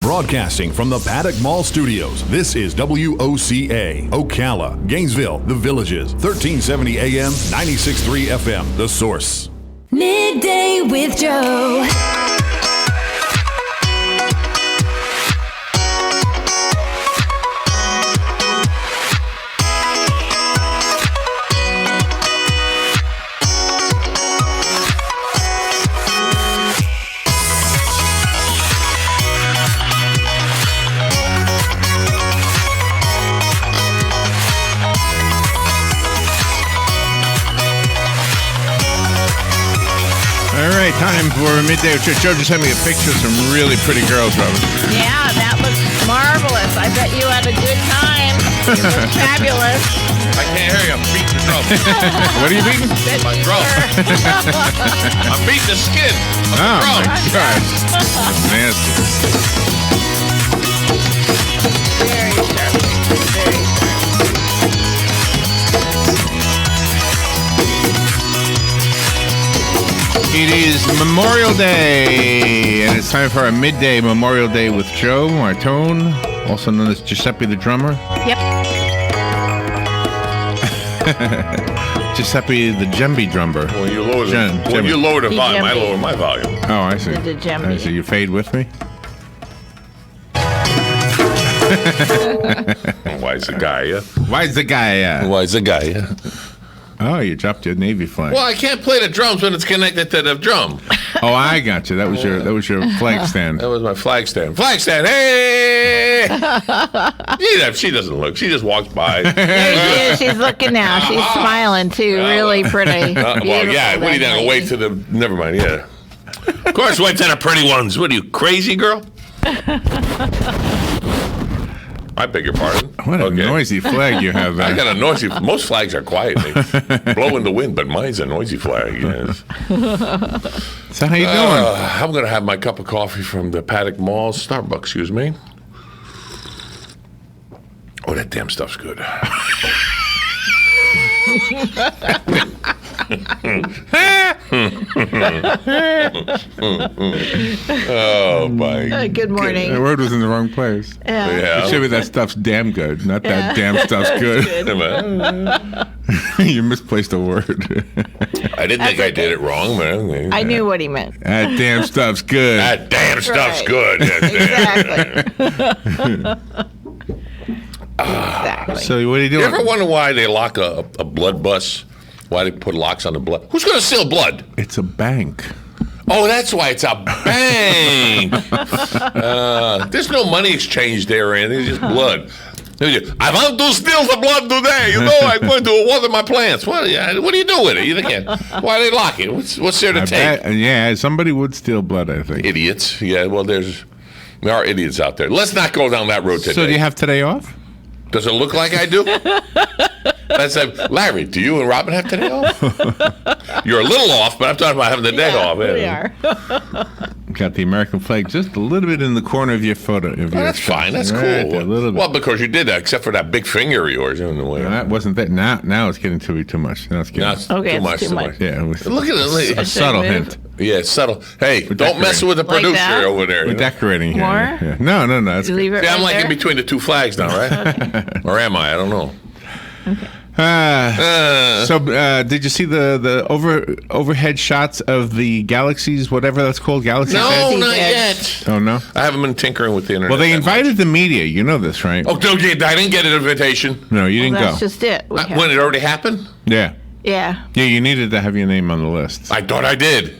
Broadcasting from the Paddock Mall Studios, this is WOCA, Ocala, Gainesville, The Villages, 1370 AM, 96.3 FM, The Source. Midday with Joe. Time for Midday with Joe. Just sent me a picture of some really pretty girls, Robert. Yeah, that looks marvelous. I bet you had a good time. You look fabulous. I can't hear you. I'm beating the drum. What are you beating? My drum. I'm beating the skin of the drum. My God. Nasty. Very sharp. Very sharp. It is Memorial Day, and it's time for our Midday Memorial Day with Joe Martone, also known as Giuseppe the drummer. Yep. Giuseppe the djembe drummer. When you lower the volume, I lower my volume. Oh, I see. The djembe. I see. You fade with me? Why's the guy, yeah? Why's the guy? Why's the guy, yeah? Oh, you dropped your Navy flag. Well, I can't play the drums when it's connected to the drum. Oh, I got you. That was your flag stand. That was my flag stand. Flag stand. Hey! She doesn't look. She just walks by. There she is. She's looking now. She's smiling too. Really pretty. Well, yeah. What are you going to wait to the? Never mind. Yeah. Of course, wait to the pretty ones. What are you, crazy girl? I beg your pardon. What a noisy flag you have there. I got a noisy. Most flags are quiet. They blow in the wind, but mine's a noisy flag. Yes. So how you doing? I'm going to have my cup of coffee from the Paddock Mall Starbucks. Excuse me. Oh, that damn stuff's good. Oh my! Good morning. The word was in the wrong place. Yeah. It should be that stuff's damn good, not that damn stuff's good. You misplaced a word. I didn't think I did it wrong, man. I knew what he meant. That damn stuff's good. That damn stuff's good. Exactly. So what are you doing? You ever wonder why they lock a blood bus? Why they put locks on the blood? Who's going to steal blood? It's a bank. Oh, that's why it's a bank. There's no money exchange there or anything. It's just blood. I want to steal the blood today. You know, I'm going to water my plants. What do you do with it? You think? Why they lock it? What's there to take? Yeah, somebody would steal blood, I think. Idiots. Yeah, well, there are idiots out there. Let's not go down that road today. So do you have today off? Does it look like I do? Larry, do you and Robin have today off? You're a little off, but I'm talking about having the day off. We are. Got the American flag just a little bit in the corner of your photo. That's fine. That's cool. A little bit. Well, because you did that, except for that big finger of yours in the way. No, that wasn't that. Now it's getting to be too much. Now it's getting too much. Yeah, it was look at it. A subtle hint. Yeah, subtle. Hey, don't mess with the producer over there. We're decorating here. More? Yeah. No. That's leave it. See, I'm right like there? in between the two flags now, right? Or am I? I don't know. Okay. So, did you see the overhead shots of the galaxies, whatever that's called? Galaxy No, Edge? not yet. Oh, no? I haven't been tinkering with the internet. Well, they invited the media. You know this, right? Oh, I didn't get an invitation. No, you didn't That's go. just it. When it already happened? Yeah. Yeah. Yeah, you needed to have your name on the list. I thought I did.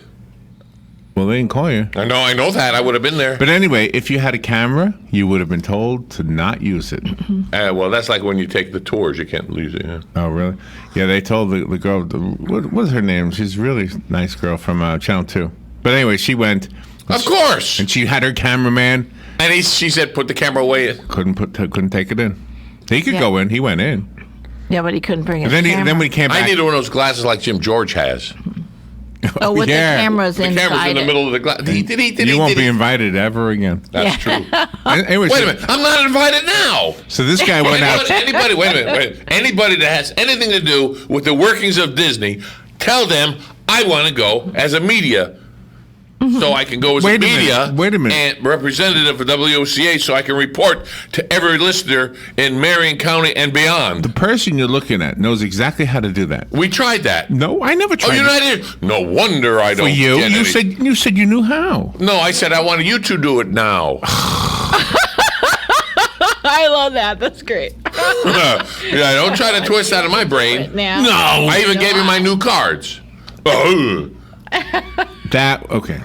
Well, they didn't call you. I know that. I would have been there. But anyway, if you had a camera, you would have been told to not use it. Well, that's like when you take the tours. You can't use it. Yeah. Oh, really? Yeah, they told the girl, what was her name? She's a really nice girl from Channel 2. But anyway, she went. Of course. And she had her cameraman. And she said, put the camera away. Couldn't take it in. He could go in. He went in. Yeah, but he couldn't bring his Then camera. when he came back. I needed one of those glasses like Jim George has. Oh, with the cameras The inside camera's in the it. middle of the glass. You won't be invited ever again. That's true. Anyway, Wait a minute. I'm not invited now. So this guy went out. Anybody, wait a minute. Anybody that has anything to do with the workings of Disney, tell them I want to go as a media So I can go as Wait a media minute. Wait a minute. and representative of WOCA so I can report to every listener in Marion County and beyond. The person you're looking at knows exactly how to do that. We tried that. No, I never Oh, tried you're it. not here? No wonder I don't For you, get any- you said you knew how. No, I said I wanted you to do it now. I love that. That's great. Yeah, don't try to twist out of my brain. Now, No. I even gave you my new cards. Oh, That okay.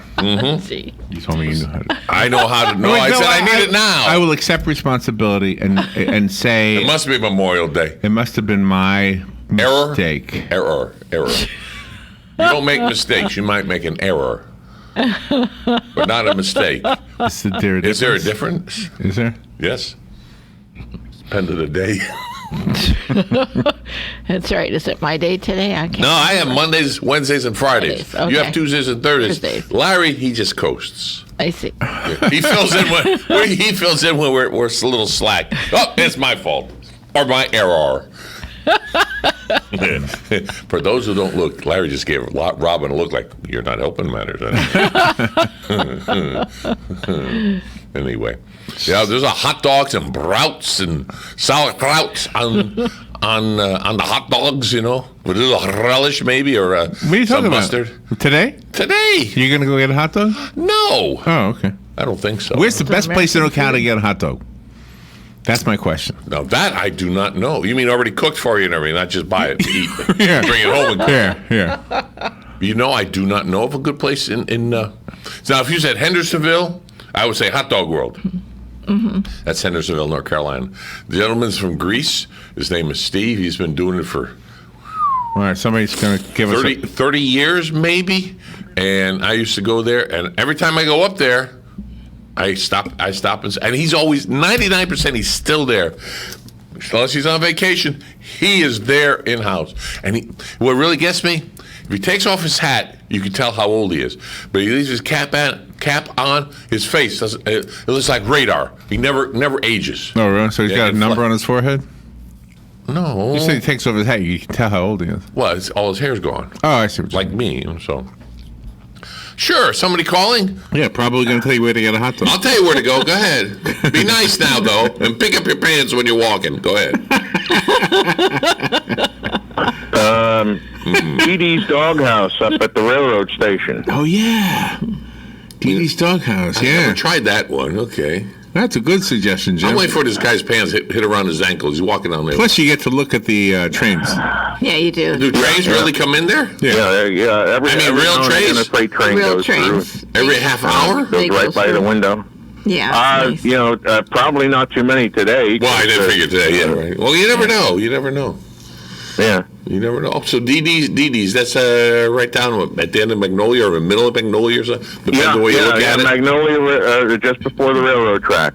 see. You told me you knew how to. I know how to know. Wait, I no, said I need it now. I will accept responsibility and say It must be Memorial Day. it must have been my Error? mistake. Error. You don't make mistakes. You might make an error, but not a mistake. Is there a Is there a difference? difference? Is there? Yes. Depends on the day. That's right. Is it my day today? I can't. No, I have Mondays, Wednesdays, and Fridays. Fridays, You okay. have Tuesdays and Thursdays. Thursdays. Larry, he just coasts. I see. He fills in when we're a little slack. Oh, it's my fault or my error. For those who don't look, Larry just gave Robin a look like you're not helping matters. Anyway, yeah, there's a hot dogs and brauts and sauerkraut on the hot dogs, with a little relish maybe or What are you some talking mustard. about? Today? Today? You're gonna go get a hot dog? No, Oh, okay. I don't think so. Where's the best place in American Ocala to get a hot dog? That's my question. Now that I do not know. You mean already cooked for you and everything, not just buy it to eat, Yeah. bring it home and cook. Here. I do not know of a good place in. Now, if you said Hendersonville, I would say Hot Dog World. Mm-hmm. That's Hendersonville, North Carolina. The gentleman's from Greece. His name is Steve. He's been doing it for All right, somebody's gonna give us 30 years, maybe. And I used to go there, and every time I go up there, I stop and he's always 99%. He's still there, unless he's on vacation. He is there in house, and what really gets me, if he takes off his hat, you can tell how old he is. But he leaves his cap on. His face doesn't. It looks like radar. He never ages. Oh, really? So he's Yeah, got a it number fl- on his forehead? No, You said he takes off his hat. You can tell how old he is. well, all his hair's gone, Oh, I see what you're like me. So, sure. Somebody calling? saying. Yeah, probably going to tell you where to get a hot dog. I'll tell you where to go. Go ahead. Be nice now, though, and pick up your pants when you're walking. Go ahead. Dee Dee's Doghouse up at the railroad station. Oh, yeah. Dee Dee's Doghouse, I yeah. never tried that one. Okay. That's a good suggestion, Jim. I'm waiting for this guy's pants hit around his ankles. He's walking down there. Plus, you get to look at the trains. Yeah, you do. Do trains really come in there? Yeah. Every real now and trains? again, a freight train Real goes trains. through. Every half hour? They Goes go right by the through. window. Yeah. Nice. Probably not too many today. Well, I didn't figure today. Yeah, right. Well, you never know. You never know. Yeah. You never know. So Dee Dee's, that's right down at the end of Magnolia or in the middle of Magnolia or something? Depends on the way you look at it. Magnolia, just before the railroad track.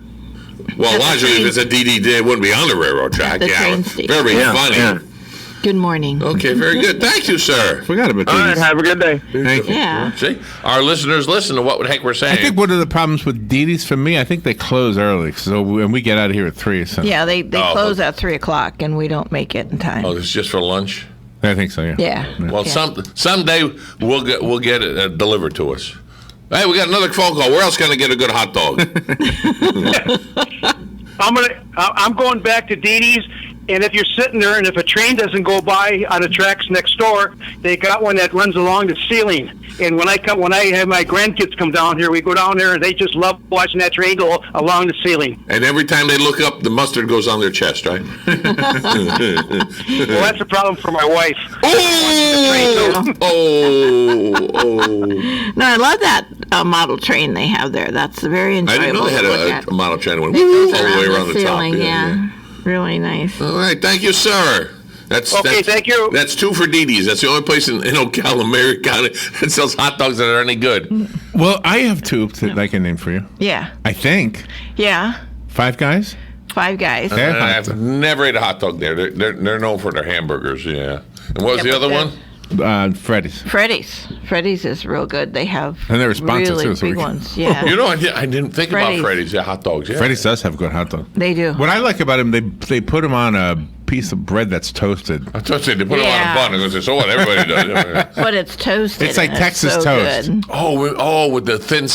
Well, At the logically, if train- it's a Dee Dee, it wouldn't be on the railroad track. the Yeah, train station. very Yeah, funny. yeah. Good morning. Okay, very good. Thank you, sir. Forgot about All right, Dee Dee's. have a good day. Thank you. Yeah. See, our listeners listen to what the heck we're saying. I think one of the problems with Dee Dee's for me, I think they close early. So when we get out of here at 3 or something. Yeah, they Oh, close at 3:00 and we don't make it in time. Oh, it's just for lunch. I think so, yeah. Yeah. Well, Okay. someday we'll get it delivered to us. Hey, we got another phone call. Where else can I get a good hot dog? I'm going back to Dee Dee's, and if you're sitting there and if a train doesn't go by on the tracks next door, they got one that runs along the ceiling. And when I have my grandkids come down here, we go down there and they just love watching that train go along the ceiling. And every time they look up, the mustard goes on their chest, right? Well, that's a problem for my wife. Oh. No, I love that model train they have there. That's very I enjoyable didn't know they had to look at. a model train one It all moves the way around the top. ceiling, yeah. Really nice. All right, thank you, sir. That's Thank you. That's 2 for Dee Dee's. That's the only place in Ocala, Marion County that sells hot dogs that are any good. Well, I have 2 that I can name for you. Yeah. I think. Yeah. 5 Guys? 5 Guys. Yeah. And I've never ate a hot dog there. They're known for their hamburgers, yeah. And what was the Yeah, other but one? Freddy's. Freddy's is real good. They have And they're sponsored, really too, so we big can- ones. Yeah. You know, I didn't think about Freddy's. Freddy's. Yeah, hot dogs. Yeah. Freddy's does have good hot dogs. They do. What I like about them, they put them on a piece of bread that's toasted. I thought they put it on a bun. And go, so what? Everybody does. But it's toasted. It's like and Texas so toast. good. Oh, with the thin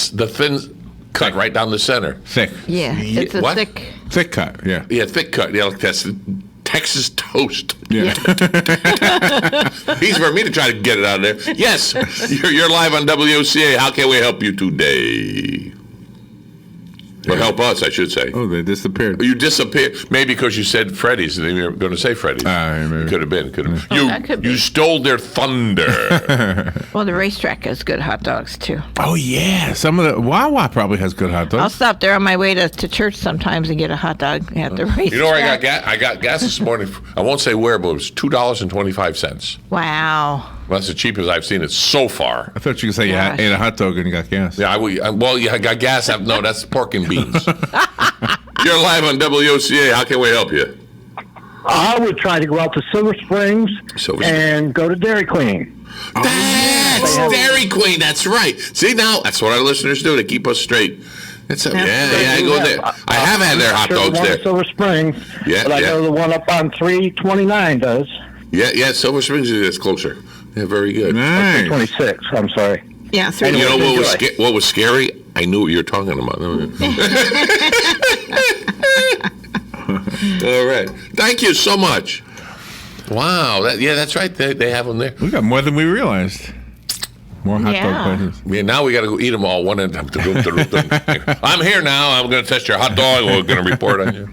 cut right down the center. Thick. Yeah, it's a What? Thick cut, yeah. Yeah, thick cut. Yeah, like that's Texas toast. Yeah. Easy for me to try to get it out of there. Yes, you're live on WOCA. How can we help you today? Or help us, I should say. Oh, they disappeared. You disappeared. Maybe because you said Freddy's, and you were going to say Freddy's. Maybe. Could have been. that could be. You stole their thunder. Well, the racetrack has good hot dogs, too. Oh, yeah. Some of the Wawa probably has good hot I'll dogs. stop there on my way to church sometimes and get a hot dog at the racetrack. You know where I got gas? I got gas this morning. I won't say where, but it was $2.25. Wow. Well, that's the cheapest I've seen it so far. I thought you could say you Gosh. ate a hot dog and you got gas. Yeah, I got gas. No, that's pork and beans. You're live on WOCA. How can we help you? I would try to go out to Silver Springs Silver and go to Dairy Queen. That's Dairy Queen. That's right. See, now that's what our listeners do to keep us straight. It's I go there. I have had their hot dogs the one there. in Silver Springs, Yeah, but I yeah. know the one up on 329 does. Yeah, Silver Springs is closer. Yeah, very good. Nice. 26, I'm sorry. Yeah, You know Enjoy. what was scary? I knew what you were talking about. All right. Thank you so much. Wow. That's right. They have them there. We got more than we realized. More hot Yeah. dog places. Yeah, now we got to go eat them all one at a time. I'm here now. I'm going to test your hot dog. We're going to report on you.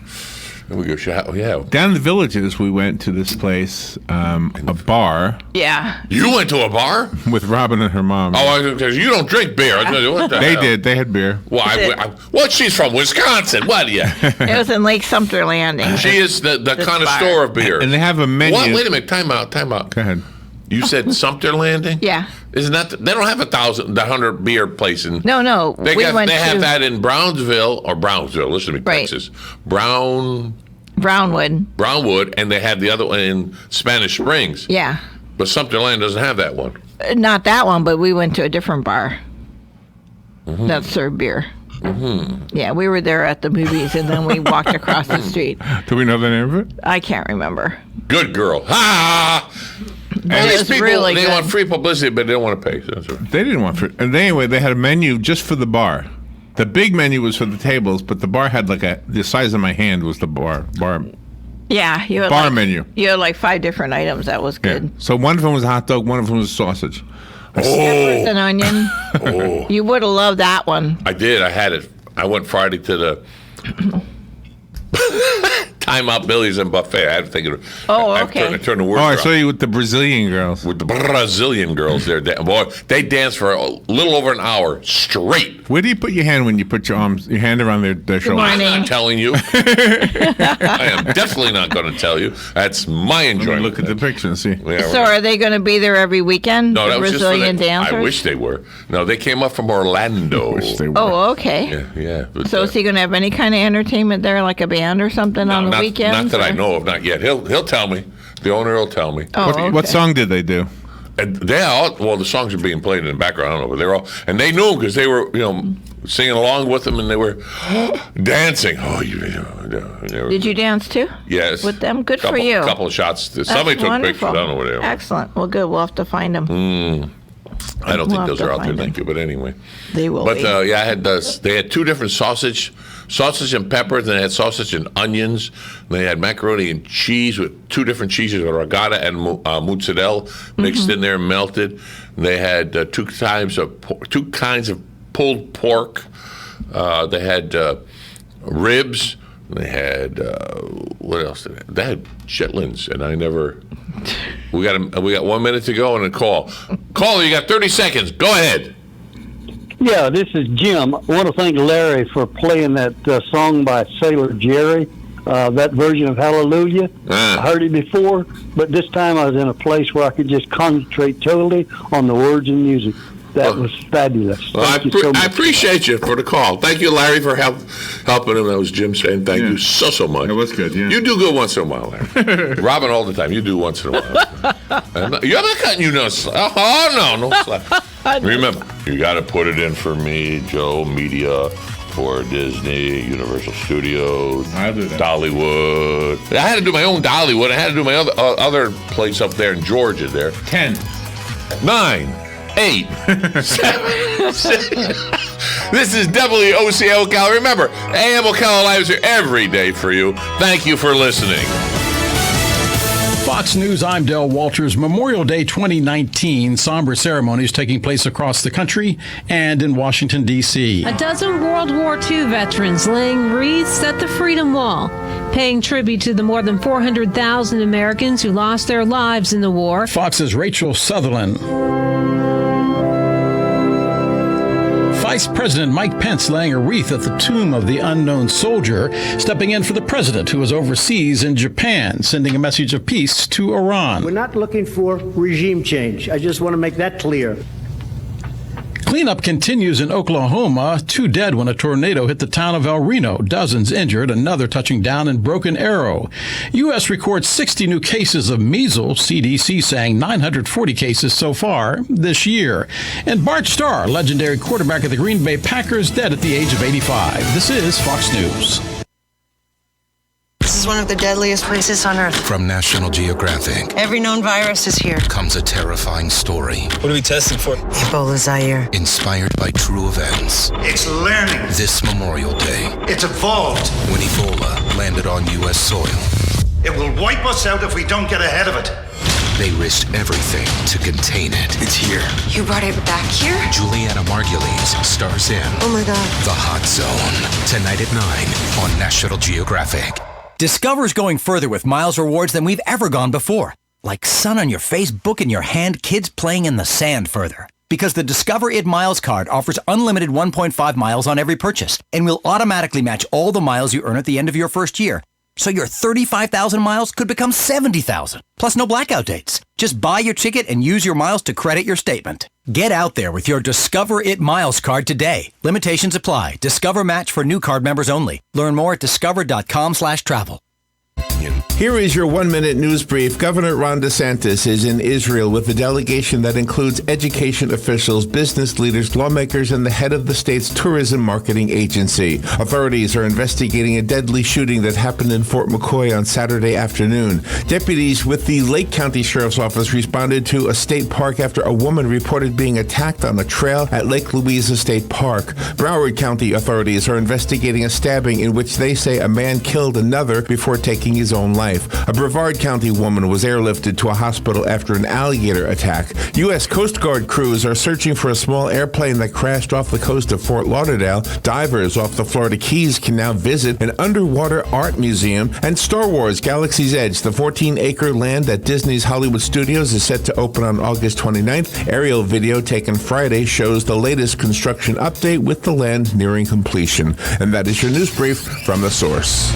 And we go, yeah. Down in the Villages, we went to this place, a bar, Yeah. You went to a bar? with Robin and her mom. Oh, because you don't drink beer. What the They hell? did. They had beer. Well, she's from Wisconsin. What do you? It was in Lake Sumter Landing. She is the connoisseur bar. of beer. And they have a menu. What? Wait a minute. Time out. Go ahead. You said Sumter Landing? Yeah. Isn't that they don't have 100 beer place in? No. They we went have to that in Brownsville. Listen to me, Right. Texas. Brownwood, and they had the other one in Spanish Springs. Yeah. But Sumter Land doesn't have that one. Not that one, but we went to a different bar Mm-hmm. that served beer. Yeah, we were there at the movies, and then we walked across the street. Do we know the name of it? I can't remember. Good girl. Ha! But And it these was people, really they good. want free publicity, but they don't want to pay. So that's right. They didn't want fruit. And anyway, they had a menu just for the bar. The big menu was for the tables, but the bar had the size of my hand was the bar. Yeah, you had Bar menu. You had like 5 different items. That was Yeah. good. So one of them was a hot dog, one of them was a sausage. Peppers and onion. Oh, You would have loved that one. I did. I had it. I went Friday to the Time Out Billy's and Buffet. I had to think of it. Oh, I okay. turned the word Oh, I around. saw you with the Brazilian girls. With the Brazilian girls there. Boy, they danced for a little over an hour straight. Where do you put your hand when you put your hand around their shoulder? I'm morning. not telling you. I am definitely not going to tell you. That's my enjoyment. Look at the picture and see. Yeah, So are they going to be there every weekend? no, the that was just for Brazilian the, dancers? I wish they were. No, they came up from Orlando. Wish they were. Oh, okay. Yeah. But, So is he going to have any kind of entertainment there, like a band or something on the not, weekends? Not that I or- know of, not yet. He'll tell me. The owner will tell me. Oh, okay. What song did they do? And they all, well, the songs are being played in the background. I don't know, but they're all, and they knew because they were, singing along with them, and they were dancing. Oh, Did you dance too? Yes. With them? Good for couple, you. Couple of shots. Somebody That's took wonderful. pictures. I don't know where they are. Excellent. Well, good. We'll have to find them. I don't We'll think have those to are out there. find Thank them. you. But anyway. They will But be. yeah, I had they had 2 different sausage and peppers, and they had sausage and onions. And they had macaroni and cheese with 2 different cheeses, regatta and mozzarella mixed in there, melted. And they had 2 kinds of pulled pork. They had ribs. They had what else? They had chitlins, and I never. We got 1 minute to go and a call. Caller, you got 30 seconds. Go ahead. Yeah, this is Jim. I want to thank Larry for playing that song by Sailor Jerry, that version of Hallelujah. I heard it before, but this time I was in a place where I could just concentrate totally on the words and music. That was fabulous. Well, Thank you so I much. appreciate you for the call. Thank you, Larry, for helping him. That was Jim saying thank you so much. That was good, yeah. You do good once in a while, Larry. Robin, all the time. You do once in a while. I'm not cutting you no slack. Oh, no slack. Remember, you got to put it in for me, Joe Media. for Disney, Universal Studios, I'll do that. Dollywood. I had to do my own Dollywood. I had to do my other place up there in Georgia there. 10. 9, 8, 7, 6. This is WOCA Ocala. Remember, AM Ocala Live is here every day for you. Thank you for listening. Fox News, I'm Del Walters. Memorial Day 2019 somber ceremonies taking place across the country and in Washington, D.C. A dozen World War II veterans laying wreaths at the Freedom Wall, paying tribute to the more than 400,000 Americans who lost their lives in the war. Fox's Rachel Sutherland. Vice President Mike Pence laying a wreath at the tomb of the unknown soldier, stepping in for the president who was overseas in Japan, sending a message of peace to Iran. We're not looking for regime change. I just want to make that clear. Cleanup continues in Oklahoma. 2 dead when a tornado hit the town of El Reno. Dozens injured, another touching down in Broken Arrow. U.S. records 60 new cases of measles, CDC saying 940 cases so far this year. And Bart Starr, legendary quarterback of the Green Bay Packers, dead at the age of 85. This is Fox News. This is one of the deadliest places on Earth. From National Geographic Every known virus is here. comes a terrifying story. What are we testing for? Ebola Zaire. Inspired by true events. It's learning. This Memorial Day, It's evolved. when Ebola landed on U.S. soil, It will wipe us out if we don't get ahead of it. they risked everything to contain it. It's here. You brought it back here? Juliana Margulies stars in Oh my God. The Hot Zone, tonight at 9 on National Geographic. Discover's going further with Miles rewards than we've ever gone before. Like sun on your face, book in your hand, kids playing in the sand further. Because the Discover It Miles card offers unlimited 1.5 miles on every purchase and will automatically match all the miles you earn at the end of your first year. So your 35,000 miles could become 70,000, plus no blackout dates. Just buy your ticket and use your miles to credit your statement. Get out there with your Discover It Miles card today. Limitations apply. Discover match for new card members only. Learn more at discover.com/travel. Here is your 1-minute news brief. Governor Ron DeSantis is in Israel with a delegation that includes education officials, business leaders, lawmakers, and the head of the state's tourism marketing agency. Authorities are investigating a deadly shooting that happened in Fort McCoy on Saturday afternoon. Deputies with the Lake County Sheriff's Office responded to a state park after a woman reported being attacked on a trail at Lake Louisa State Park. Broward County authorities are investigating a stabbing in which they say a man killed another before taking his own life. A Brevard County woman was airlifted to a hospital after an alligator attack. U.S. Coast Guard crews are searching for a small airplane that crashed off the coast of Fort Lauderdale. Divers off the Florida Keys can now visit an underwater art museum. And Star Wars Galaxy's Edge, the 14-acre land at Disney's Hollywood Studios, is set to open on August 29th. Aerial video taken Friday shows the latest construction update with the land nearing completion. And that is your news brief from The Source.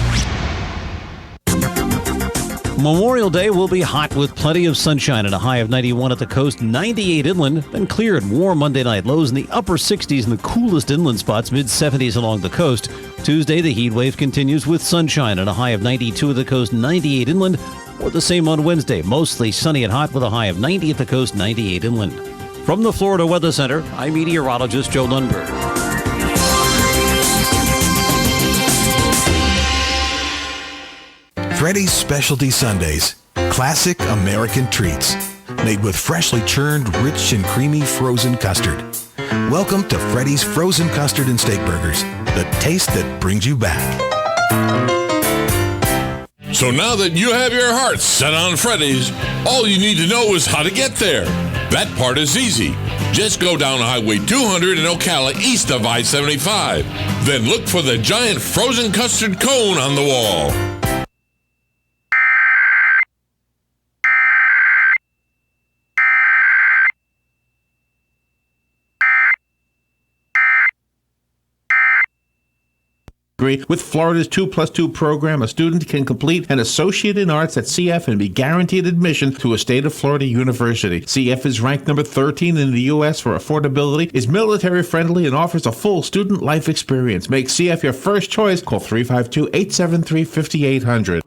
Memorial Day will be hot with plenty of sunshine and a high of 91 at the coast, 98 inland, then clear and warm Monday night lows in the upper 60s in the coolest inland spots, mid-70s along the coast. Tuesday, the heat wave continues with sunshine and a high of 92 at the coast, 98 inland, or the same on Wednesday, mostly sunny and hot with a high of 90 at the coast, 98 inland. From the Florida Weather Center, I'm meteorologist Joe Lundberg. Freddy's Specialty Sundaes, classic American treats, made with freshly churned, rich and creamy frozen custard. Welcome to Freddy's Frozen Custard and Steak Burgers, the taste that brings you back. So now that you have your heart set on Freddy's, all you need to know is how to get there. That part is easy. Just go down Highway 200 in Ocala east of I-75. Then look for the giant frozen custard cone on the wall. With Florida's 2+2 program, a student can complete an associate in arts at CF and be guaranteed admission to a state of Florida university. CF is ranked number 13 in the U.S. for affordability, is military friendly, and offers a full student life experience. Make CF your first choice. Call 352-873-5800.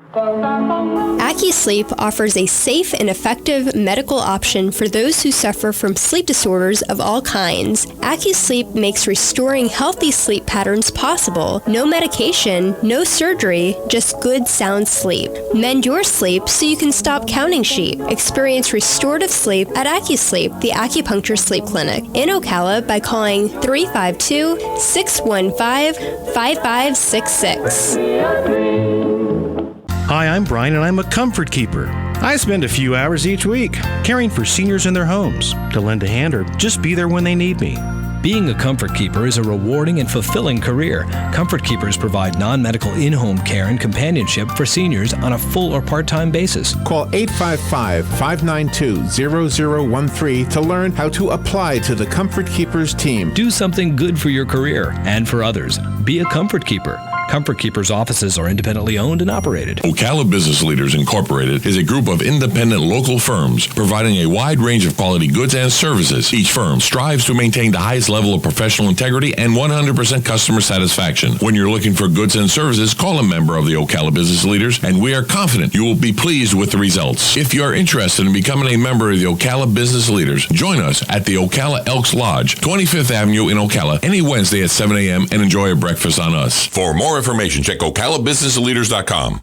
At AccuSleep offers a safe and effective medical option for those who suffer from sleep disorders of all kinds. AccuSleep makes restoring healthy sleep patterns possible. No medication, no surgery, just good sound sleep. Mend your sleep so you can stop counting sheep. Experience restorative sleep at AccuSleep, the acupuncture sleep clinic in Ocala by calling 352-615-5566. Hi, I'm Brian, and I'm a comfort keeper. I spend a few hours each week caring for seniors in their homes to lend a hand or just be there when they need me. Being a comfort keeper is a rewarding and fulfilling career. Comfort keepers provide non-medical in-home care and companionship for seniors on a full or part-time basis. Call 855-592-0013 to learn how to apply to the Comfort Keepers team. Do something good for your career and for others. Be a comfort keeper. Comfort Keepers offices are independently owned and operated. Ocala Business Leaders Incorporated is a group of independent local firms providing a wide range of quality goods and services. Each firm strives to maintain the highest level of professional integrity and 100% customer satisfaction. When you're looking for goods and services, call a member of the Ocala Business Leaders, and we are confident you will be pleased with the results. If you are interested in becoming a member of the Ocala Business Leaders, join us at the Ocala Elks Lodge, 25th Avenue in Ocala, any Wednesday at 7 a.m. and enjoy a breakfast on us. For more information, check OcalaBusinessLeaders.com.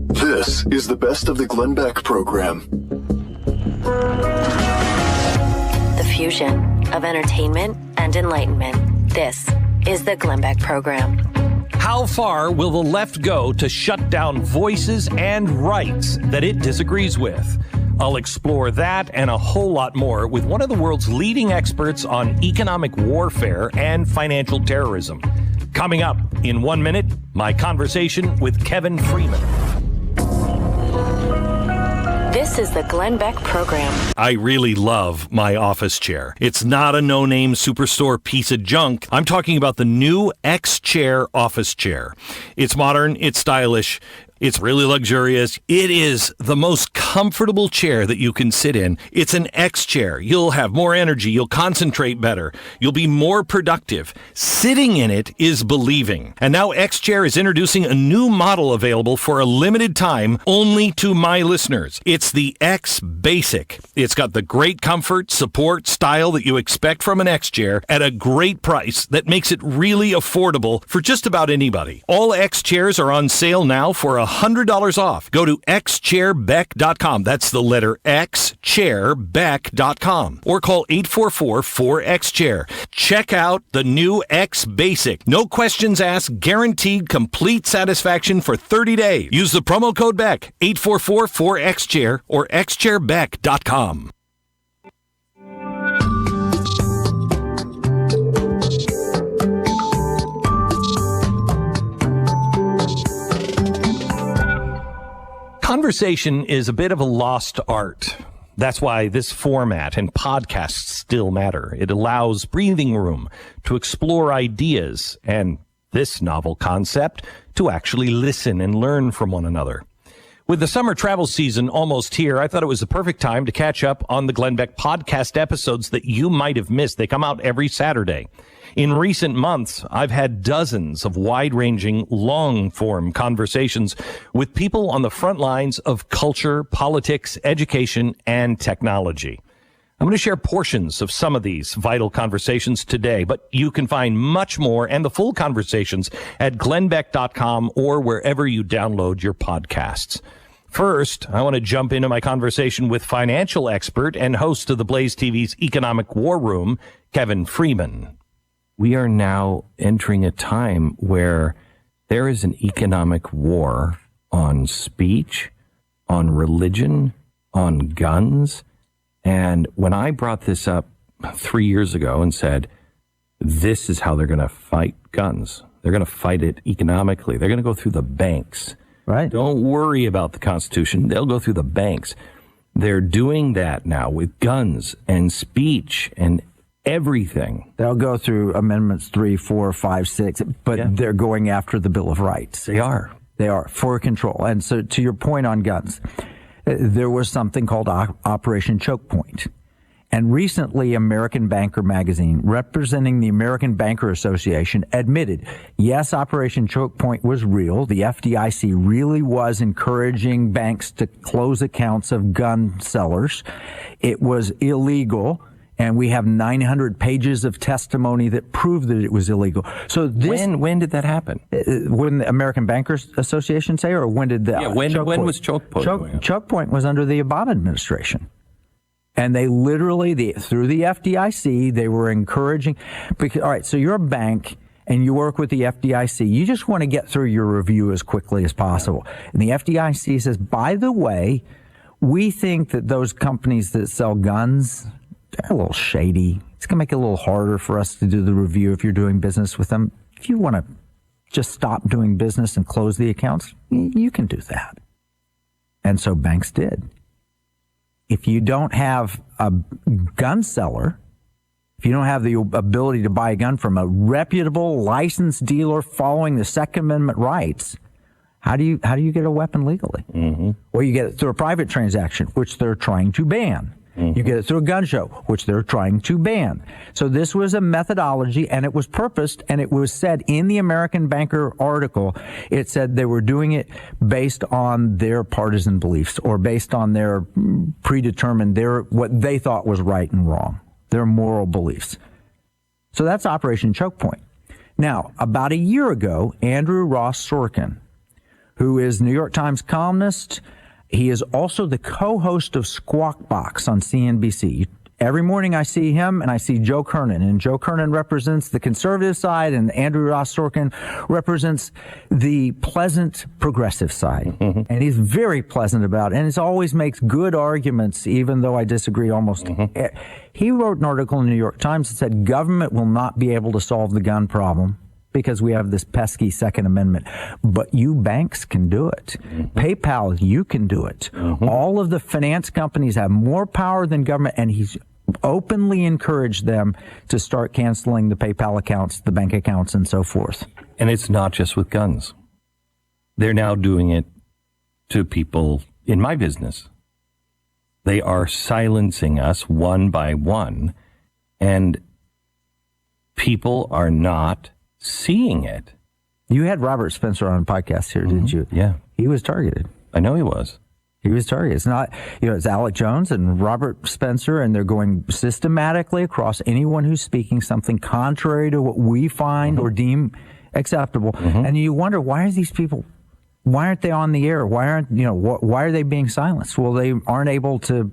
This is the Best of the Glenn Beck program. The fusion of entertainment and enlightenment. This is the Glenn Beck program. How far will the left go to shut down voices and rights that it disagrees with? I'll explore that and a whole lot more with one of the world's leading experts on economic warfare and financial terrorism. Coming up in 1 minute, my conversation with Kevin Freeman. This is the Glenn Beck program. I really love my office chair. It's not a no-name superstore piece of junk. I'm talking about the new X-Chair office chair. It's modern, it's stylish, it's really luxurious. It is the most comfortable chair that you can sit in. It's an X chair. You'll have more energy. You'll concentrate better. You'll be more productive. Sitting in it is believing. And now X Chair is introducing a new model available for a limited time only to my listeners. It's the X Basic. It's got the great comfort, support, style that you expect from an X Chair at a great price that makes it really affordable for just about anybody. All X Chairs are on sale now for $100 off. Go to xchairbeck.com. That's the letter X, chairbeck.com. Or call 844-4XChair. Check out the new X Basic. No questions asked, guaranteed complete satisfaction for 30 days. Use the promo code BECK, 844-4XChair or xchairbeck.com. Conversation is a bit of a lost art. That's why this format and podcasts still matter. It allows breathing room to explore ideas and this novel concept to actually listen and learn from one another. With the summer travel season almost here, I thought it was the perfect time to catch up on the Glenn Beck podcast episodes that you might have missed. They come out every Saturday. In recent months, I've had dozens of wide-ranging, long-form conversations with people on the front lines of culture, politics, education, and technology. I'm going to share portions of some of these vital conversations today, but you can find much more and the full conversations at glennbeck.com or wherever you download your podcasts. First, I want to jump into my conversation with financial expert and host of the Blaze TV's Economic War Room, Kevin Freeman. We are now entering a time where there is an economic war on speech, on religion, on guns. And when I brought this up 3 years ago and said, this is how they're going to fight guns. They're going to fight it economically. They're going to go through the banks. Right. Don't worry about the Constitution. They'll go through the banks. They're doing that now with guns and speech and everything. They'll go through Amendments 3, 4, 5, 6, but they're going after the Bill of Rights. They are. They are, for control. And so to your point on guns, there was something called Operation Choke Point. And recently, American Banker magazine, representing the American Banker Association, admitted, yes, Operation Choke Point was real. The FDIC really was encouraging banks to close accounts of gun sellers. It was illegal. And we have 900 pages of testimony that prove that it was illegal. So this, when did that happen? When the American Bankers Association say, or when did the when was Choke Point? Choke Point was under the Obama administration. And they literally, through the FDIC, they were encouraging. Because, all right, so you're a bank and you work with the FDIC. You just want to get through your review as quickly as possible. And the FDIC says, by the way, we think that those companies that sell guns, they're a little shady. It's going to make it a little harder for us to do the review if you're doing business with them. If you want to just stop doing business and close the accounts, you can do that. And so banks did. If you don't have a gun seller, if you don't have the ability to buy a gun from a reputable licensed dealer following the Second Amendment rights, how do you get a weapon legally? Mm-hmm. Or you get it through a private transaction, which they're trying to ban. You get it through a gun show, which they're trying to ban. So this was a methodology, and it was purposed, and it was said in the American Banker article, it said they were doing it based on their partisan beliefs or based on their predetermined, what they thought was right and wrong, their moral beliefs. So that's Operation Choke Point. Now, about a year ago, Andrew Ross Sorkin, who is New York Times columnist, he is also the co-host of Squawk Box on CNBC. Every morning I see him and I see Joe Kernan. And Joe Kernan represents the conservative side and Andrew Ross Sorkin represents the pleasant progressive side. Mm-hmm. And he's very pleasant about it. And he always makes good arguments, even though I disagree almost. Mm-hmm. He wrote an article in the New York Times that said government will not be able to solve the gun problem because we have this pesky Second Amendment. But you banks can do it. Mm-hmm. PayPal, you can do it. Mm-hmm. All of the finance companies have more power than government, and he's openly encouraged them to start canceling the PayPal accounts, the bank accounts, and so forth. And it's not just with guns. They're now doing it to people in my business. They are silencing us one by one, and people are not seeing it. You had Robert Spencer on a podcast here, didn't you? Yeah. He was targeted. I know he was. He was targeted. It's not, it's Alec Jones and Robert Spencer, and they're going systematically across anyone who's speaking something contrary to what we find or deem acceptable. And you wonder, why are these people, why aren't they on the air? Why aren't, why are they being silenced? Well, they aren't able to